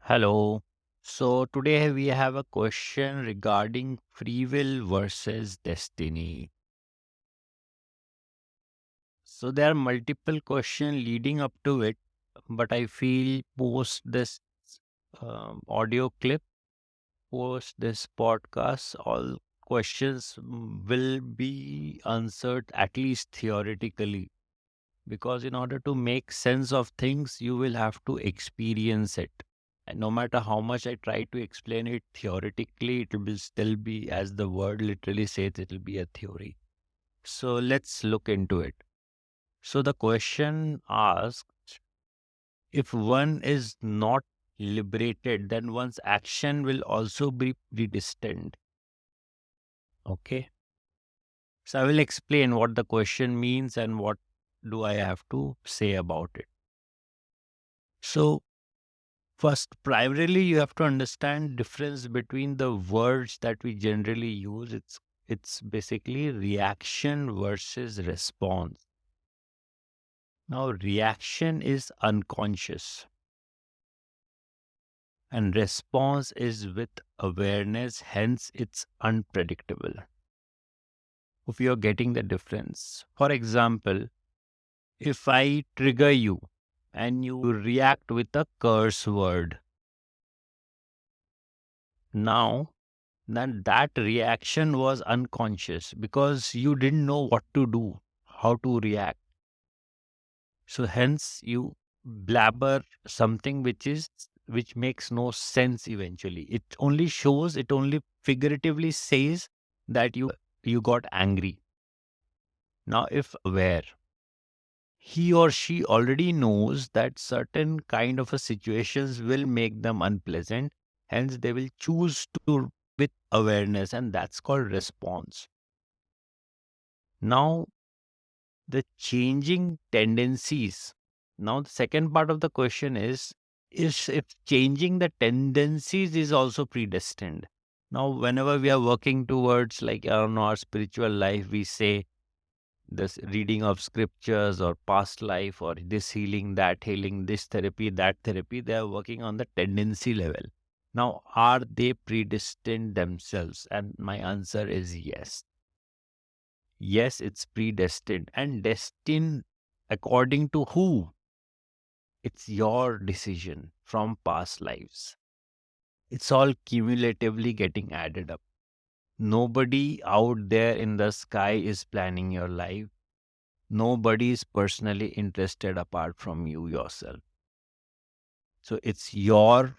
Hello. So today we have a question regarding free will versus destiny. So there are multiple questions leading up to it, but I feel post this audio clip, post this podcast, all questions will be answered at least theoretically. Because in order to make sense of things, you will have to experience it. And no matter how much I try to explain it theoretically, it will still be, as the word literally says, it will be a theory. So let's look into it. So the question asks, if one is not liberated, then one's action will also be predestined. Okay. So I will explain what the question means and what do I have to say about it. So first, primarily, you have to understand difference between the words that we generally use. It's basically reaction versus response. Now, reaction is unconscious, and response is with awareness. Hence, it's unpredictable. If you're getting the difference, for example, if I trigger you and you react with a curse word, now then that reaction was unconscious because you didn't know what to do, how to react. So hence you blabber something which makes no sense eventually. It only figuratively says that you got angry. Now if aware, he or she already knows that certain kind of a situations will make them unpleasant, hence they will choose to with awareness, and that's called response. Now, the changing tendencies. Now, the second part of the question is if changing the tendencies is also predestined. Now, whenever we are working towards, like, I don't know, our spiritual life, we say this reading of scriptures or past life or this healing, that healing, this therapy, that therapy, they are working on the tendency level. Now, are they predestined themselves? And my answer is yes. Yes, it's predestined. And destined according to who? It's your decision from past lives. It's all cumulatively getting added up. Nobody out there in the sky is planning your life. Nobody is personally interested apart from you yourself. So it's your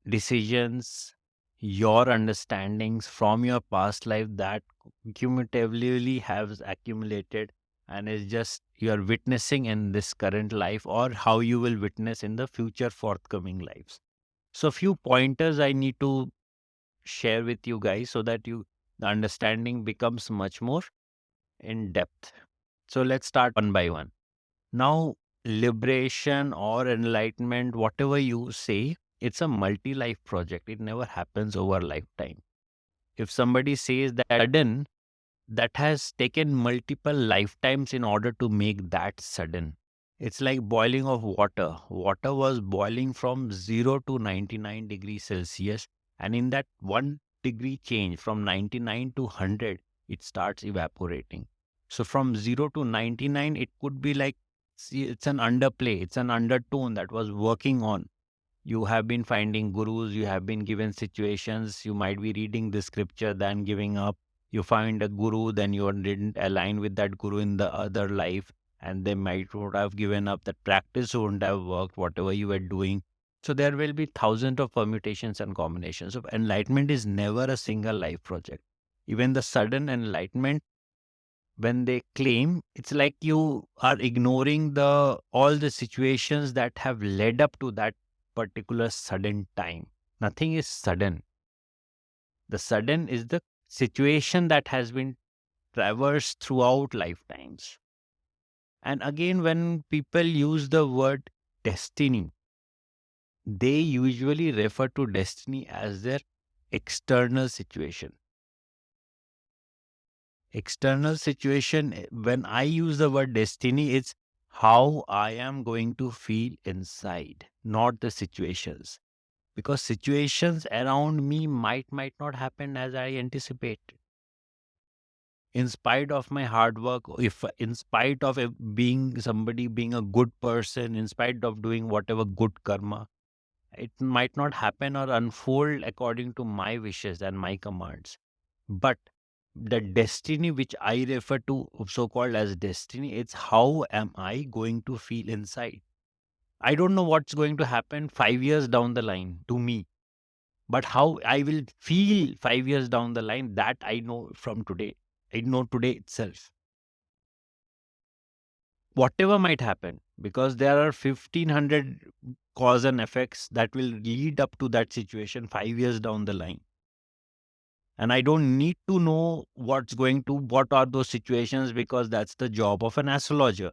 decisions, your understandings from your past life that cumulatively has accumulated and is just you are witnessing in this current life or how you will witness in the future forthcoming lives. So few pointers I need to share with you guys so that the understanding becomes much more in depth. So let's start one by one. Now, liberation or enlightenment, whatever you say, it's a multi life project. It never happens over lifetime. If somebody says that sudden, that has taken multiple lifetimes in order to make that sudden. It's like boiling of water. Water was boiling from 0 to 99 degrees Celsius. And in that 1 degree change from 99 to 100, it starts evaporating. So from 0 to 99, it could be like, see, it's an underplay, it's an undertone that was working on. You have been finding gurus, you have been given situations, you might be reading the scripture, then giving up. You find a guru, then you didn't align with that guru in the other life, and they might would have given up. That practice wouldn't have worked, whatever you were doing. So there will be thousands of permutations and combinations. Of enlightenment is never a single life project. Even the sudden enlightenment, when they claim, it's like you are ignoring the all the situations that have led up to that particular sudden time. Nothing is sudden. The sudden is the situation that has been traversed throughout lifetimes. And again, when people use the word destiny, they usually refer to destiny as their external situation. External situation, when I use the word destiny, it's how I am going to feel inside. not the situations. Because situations around me might not happen as I anticipate. In spite of my hard work, if in spite of being somebody, being a good person, in spite of doing whatever good karma, it might not happen or unfold according to my wishes and my commands. But the destiny which I refer to so called as destiny, it's how am I going to feel inside. I don't know what's going to happen 5 years down the line to me, but how I will feel 5 years down the line, that I know from today. I know today itself. Whatever might happen, because there are 1500 cause and effects that will lead up to that situation 5 years down the line. And I don't need to know what are those situations, because that's the job of an astrologer.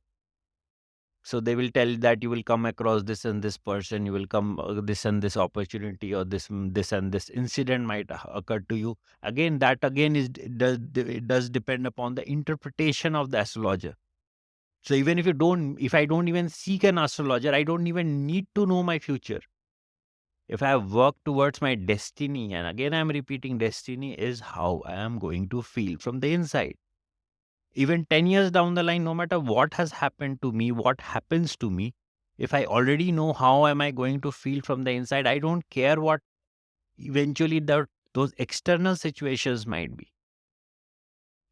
So they will tell that you will come across this and this person, you will come this and this opportunity, or this and this incident might occur to you. Again, that again it does depend upon the interpretation of the astrologer. So even if I don't even seek an astrologer, I don't even need to know my future. If I have worked towards my destiny, and again I'm repeating, destiny is how I am going to feel from the inside. Even 10 years down the line, no matter what has happened to me, what happens to me, if I already know how am I going to feel from the inside, I don't care what eventually those external situations might be.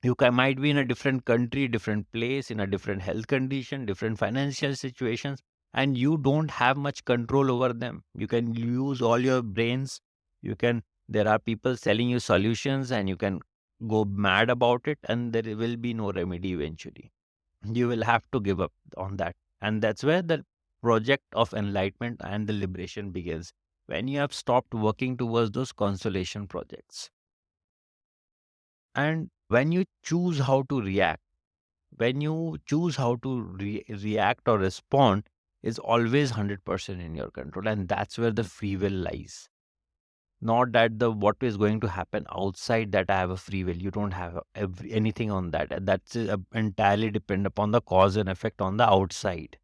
Might be in a different country, different place, in a different health condition, different financial situations, and you don't have much control over them. You can use all your brains. There are people selling you solutions, and you can go mad about it, and there will be no remedy eventually. You will have to give up on that. And that's where the project of enlightenment and the liberation begins, when you have stopped working towards those consolation projects. And when you choose how to react, when you choose how to react or respond, is always 100% in your control. And that's where the free will lies. Not that the what is going to happen outside, that I have a free will. You don't have anything on that. That's entirely depend upon the cause and effect on the outside.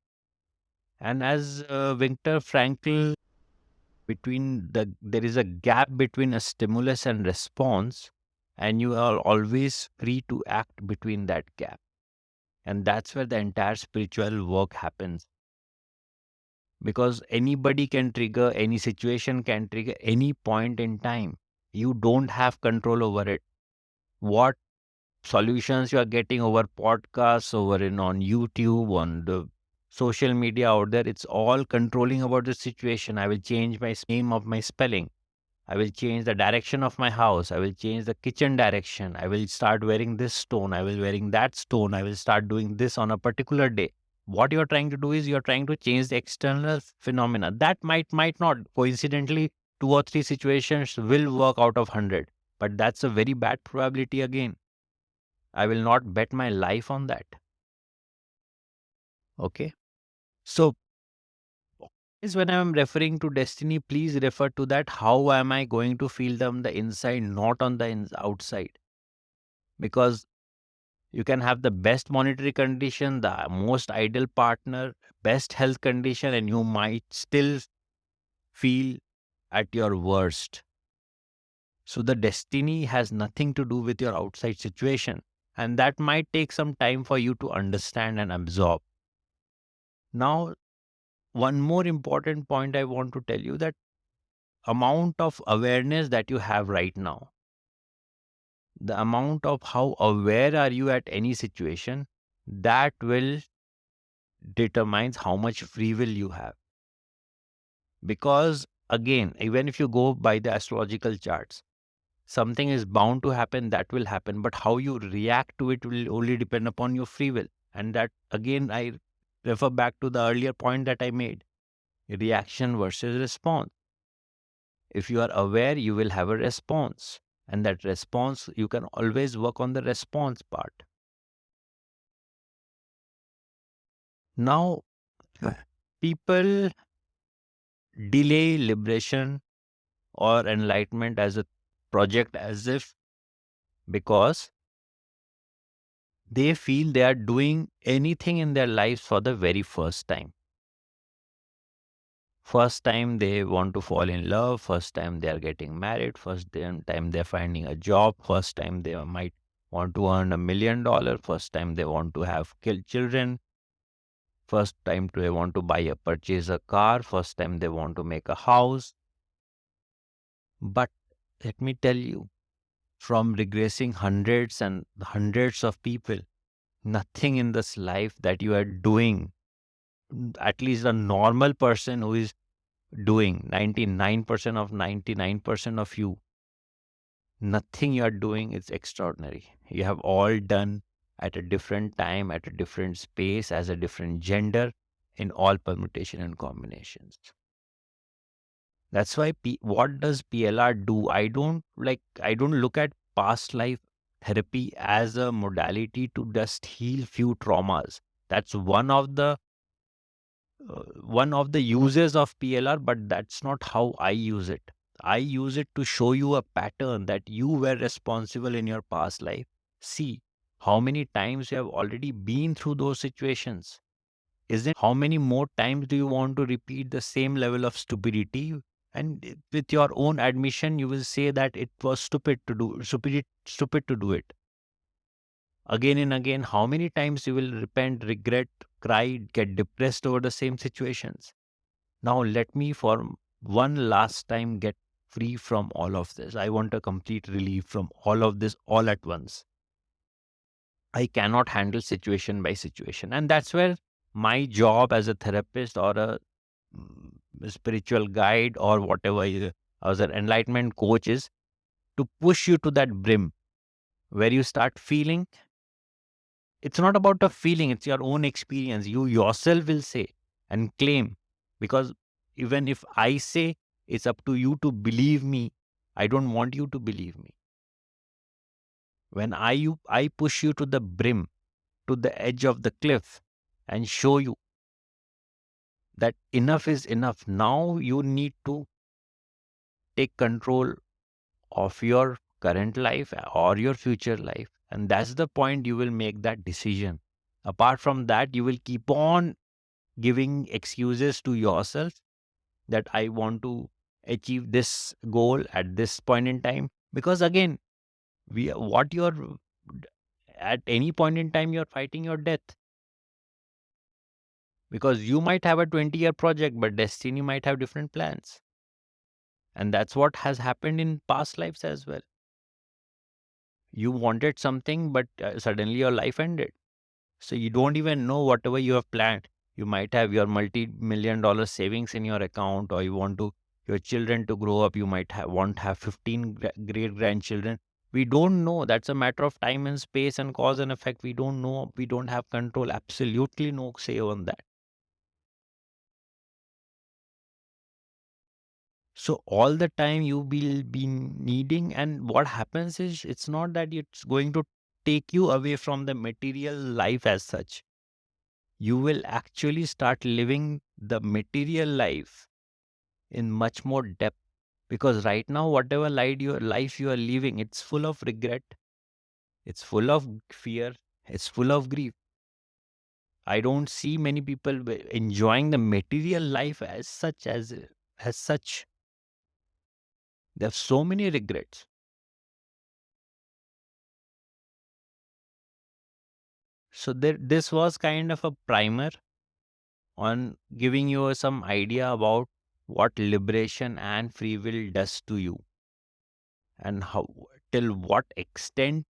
And as Viktor Frankl, there is a gap between a stimulus and response, and you are always free to act between that gap. And that's where the entire spiritual work happens. Because anybody can trigger, any situation can trigger any point in time. You don't have control over it. What solutions you are getting over podcasts, over in on YouTube, on the social media out there, it's all controlling about the situation. I will change my name of my spelling. I will change the direction of my house. I will change the kitchen direction. I will start wearing this stone. I will wearing that stone. I will start doing this on a particular day. What you're trying to do is you're trying to change the external phenomena. That might not. Coincidentally, two or three situations will work out of 100. But that's a very bad probability again. I will not bet my life on that. Okay. So is when I'm referring to destiny, please refer to that. How am I going to feel them the inside, not on the outside? Because you can have the best monetary condition, the most ideal partner, best health condition, and you might still feel at your worst. So the destiny has nothing to do with your outside situation. And that might take some time for you to understand and absorb. Now, one more important point I want to tell you, that amount of awareness that you have right now, the amount of how aware are you at any situation, that will determines how much free will you have. Because again, even if you go by the astrological charts, something is bound to happen, that will happen, but how you react to it will only depend upon your free will. And that again, I refer back to the earlier point that I made, reaction versus response. If you are aware, you will have a response, and that response, you can always work on the response part. Now, people delay liberation or enlightenment as a project, as if because they feel they are doing anything in their lives for the very first time. First time they want to fall in love, first time they are getting married, time they're finding a job, first time they might want to earn $1 million, first time they want to have children, first time they want to purchase a car, first time they want to make a house. But let me tell you, from regressing hundreds and hundreds of people, nothing in this life that you are doing, at least a normal person who is doing 99% of 99% of you, nothing you are doing is extraordinary. You have all done at a different time, at a different space, as a different gender, in all permutation and combinations. That's why what does PLR do? I don't look at past life therapy as a modality to just heal few traumas. That's one of the uses of PLR, but that's not how I use it. I use it to show you a pattern that you were responsible in your past life. See how many times you have already been through those situations. Isn't how many more times do you want to repeat the same level of stupidity? And with your own admission, you will say that it was stupid to do it. Again and again, how many times you will repent, regret, cry, get depressed over the same situations? Now, let me for one last time get free from all of this. I want a complete relief from all of this all at once. I cannot handle situation by situation. And that's where my job as a therapist or a spiritual guide or whatever, as an enlightenment coach is to push you to that brim where you start feeling. It's not about a feeling, it's your own experience. You yourself will say and claim, because even if I say, it's up to you to believe me. I don't want you to believe me. When I push you to the brim, to the edge of the cliff, and show you that enough is enough. Now you need to take control of your current life or your future life. And that's the point you will make that decision. Apart from that, you will keep on giving excuses to yourself that I want to achieve this goal at this point in time. Because again, what you're at any point in time, you're fighting your death. Because you might have a 20-year project, but destiny might have different plans. And that's what has happened in past lives as well. You wanted something, but suddenly your life ended. So you don't even know whatever you have planned. You might have your multi-million-dollar savings in your account, or you want to your children to grow up. You might want to have 15 great grandchildren. We don't know. That's a matter of time and space and cause and effect. We don't know. We don't have control. Absolutely no say on that. So all the time you will be needing, and what happens is it's not that it's going to take you away from the material life as such. You will actually start living the material life in much more depth, because right now whatever life you are living, it's full of regret, it's full of fear, it's full of grief. I don't see many people enjoying the material life as such. There are so many regrets. So this was kind of a primer on giving you some idea about what liberation and free will does to you, and how, till what extent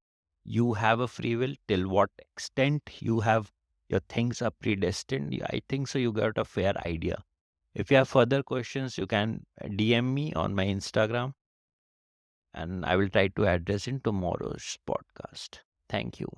you have a free will, till what extent you have your things are predestined. I think so you got a fair idea. If you have further questions, you can DM me on my Instagram, and I will try to address in tomorrow's podcast. Thank you.